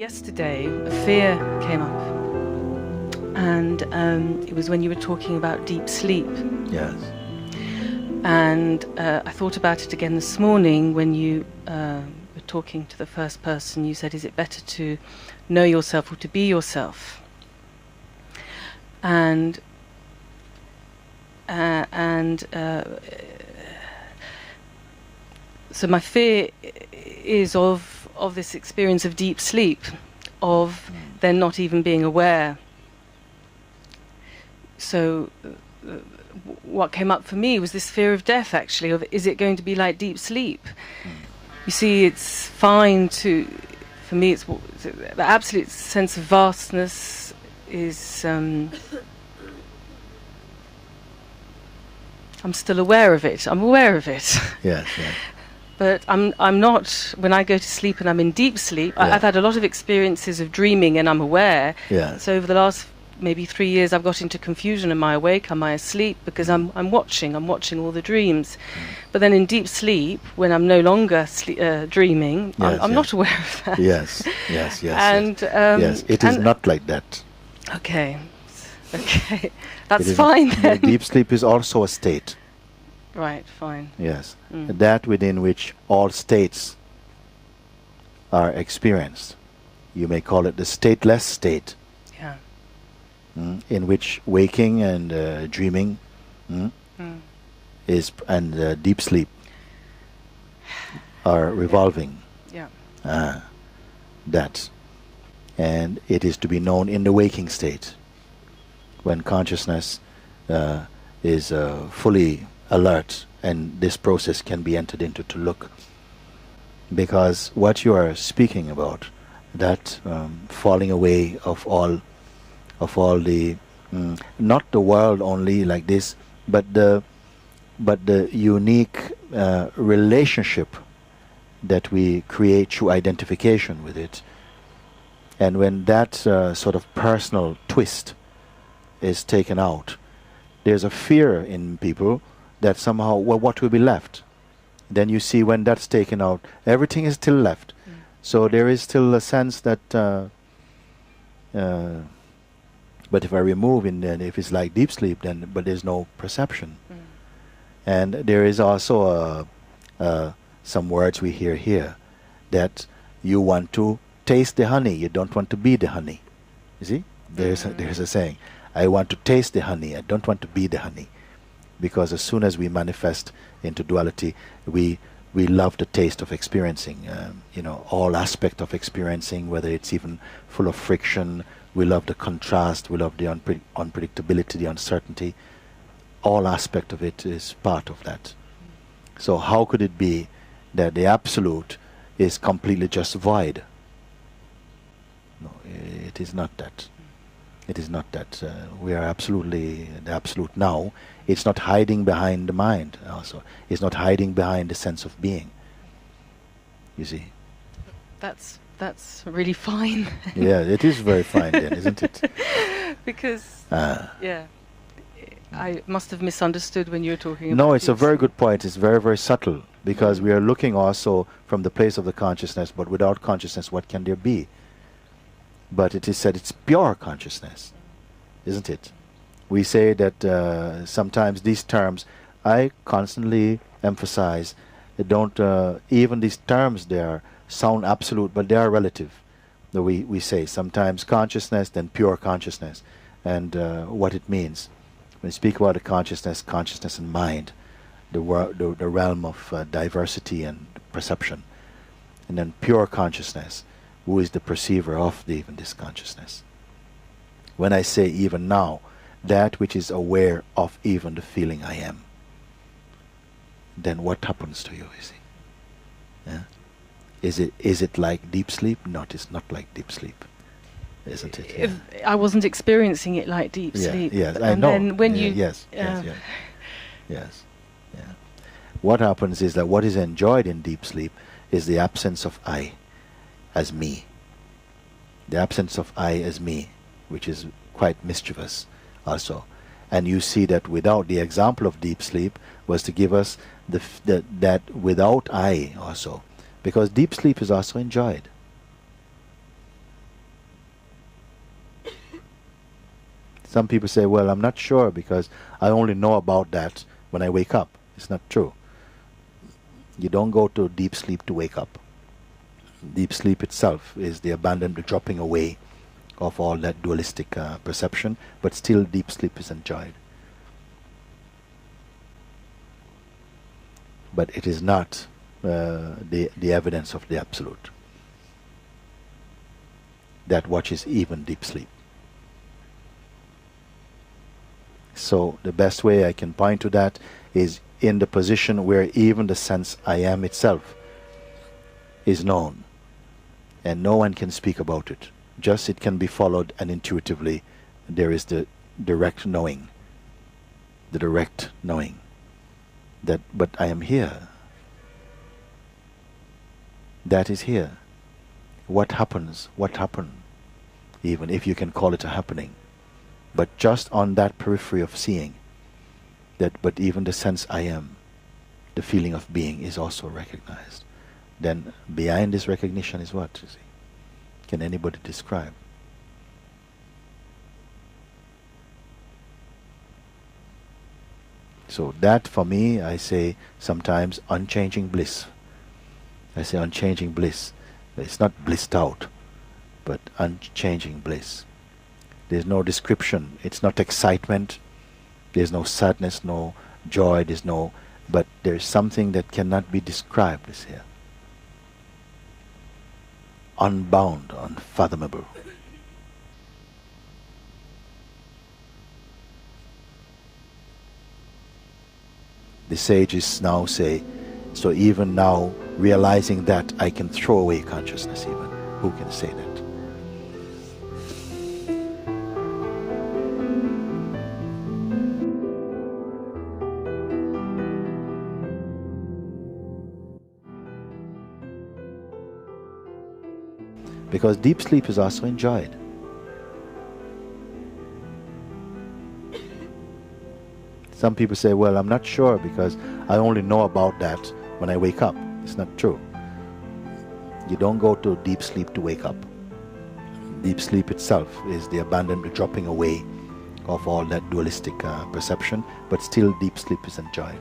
Yesterday, a fear came up, and it was when you were talking about deep sleep. Yes. And I thought about it again this morning when you were talking to the first person. You said, is it better to know yourself or to be yourself? And so my fear is of this experience of deep sleep, of then not even being aware. So what came up for me was this fear of death, actually, of is it going to be like deep sleep? You see, it's fine to, for me, it's the absolute sense of vastness is, I'm still aware of it. I'm aware of it. Yes, yes. But I'm not, when I go to sleep and I'm in deep sleep, Yeah. I've had a lot of experiences of dreaming and I'm aware. Yeah. So over the last maybe 3 years I've got into confusion. Am I awake? Am I asleep? Because I'm watching all the dreams. But then in deep sleep, when I'm no longer dreaming, Yes, I'm yes. not aware of that. Yes, yes, yes. And yes, it is not like that. Okay. Okay. That's It is fine not. then. Deep sleep is also a state. Right, fine. Yes. Mm. That within which all states are experienced. You may call it the stateless state, Yeah. in which waking and dreaming is and deep sleep are revolving. Yeah. That. And it is to be known in the waking state, when consciousness is fully alert, and this process can be entered into to look. Because what you are speaking about, that falling away of all the not the world only like this, but the unique relationship that we create through identification with it. And when that sort of personal twist is taken out, there's a fear in people that somehow, well, what will be left? Then you see when that's taken out, everything is still left. So there is still a sense that, but if I remove it, then if it's like deep sleep, then, but there's no perception. And there is also some words we hear here, that you want to taste the honey, you don't want to be the honey. You see? There's a saying, I want to taste the honey, I don't want to be the honey. Because as soon as we manifest into duality, we love the taste of experiencing, all aspect of experiencing, whether it's even full of friction. We love the contrast, we love the unpredictability, the uncertainty. All aspect of it is part of that. So how could it be that the absolute is completely just void? No, it is not that. It is not that. We are absolutely the absolute now. It's not hiding behind the mind also. It's not hiding behind the sense of being. You see? That's really fine. Yeah, it is very fine then, isn't it? Because, yeah, I must have misunderstood when you were talking about No, it's a deep very sleep. good point. It's very, very subtle. Because we are looking also from the place of the consciousness, but without consciousness, what can there be? But it is said it's pure consciousness, isn't it? We say that sometimes these terms, I constantly emphasize, don't even these terms there sound absolute, but they are relative. We say sometimes consciousness, then pure consciousness, and what it means. When we speak about the consciousness and mind, the realm of diversity and perception, and then pure consciousness, who is the perceiver of even this consciousness. When I say even now, that which is aware of even the feeling I am, then what happens to you, you see? Yeah? Is it like deep sleep? No, it's not like deep sleep, isn't it? Yeah. I wasn't experiencing it like deep Yeah, sleep. yes, and I know. then when Yeah, you yes, yes, yes. Yeah. What happens is that what is enjoyed in deep sleep is the absence of I as me. The absence of I as me, which is quite mischievous also. And you see that without the example of deep sleep was to give us that without I also. Because deep sleep is also enjoyed. Some people say, well, I'm not sure because I only know about that when I wake up. It's not true. You don't go to deep sleep to wake up. Deep sleep itself is the abandonment, the dropping away of all that dualistic perception, but still deep sleep is enjoyed. But it is not the evidence of the absolute that watches even deep sleep. So the best way I can point to that is in the position where even the sense I am itself is known, and no one can speak about it. Just it can be followed, and intuitively there is the direct knowing, that, but I am here. That is here. What happens? What happened? Even if you can call it a happening. But just on that periphery of seeing, that but even the sense I am, the feeling of being is also recognized. Then behind this recognition is what, you see? Can anybody describe? So that for me, I say sometimes unchanging bliss. I say unchanging bliss. It's not blissed out, but unchanging bliss. There's no description. It's not excitement. There's no sadness, no joy. There's no, but there's something that cannot be described is here. Unbound, unfathomable. The sages now say, so even now, realizing that I can throw away consciousness even. Who can say that? Because deep sleep is also enjoyed. Some people say, well, I'm not sure because I only know about that when I wake up. It's not true. You don't go to deep sleep to wake up. Deep sleep itself is the abandonment, the dropping away of all that dualistic perception, but still deep sleep is enjoyed.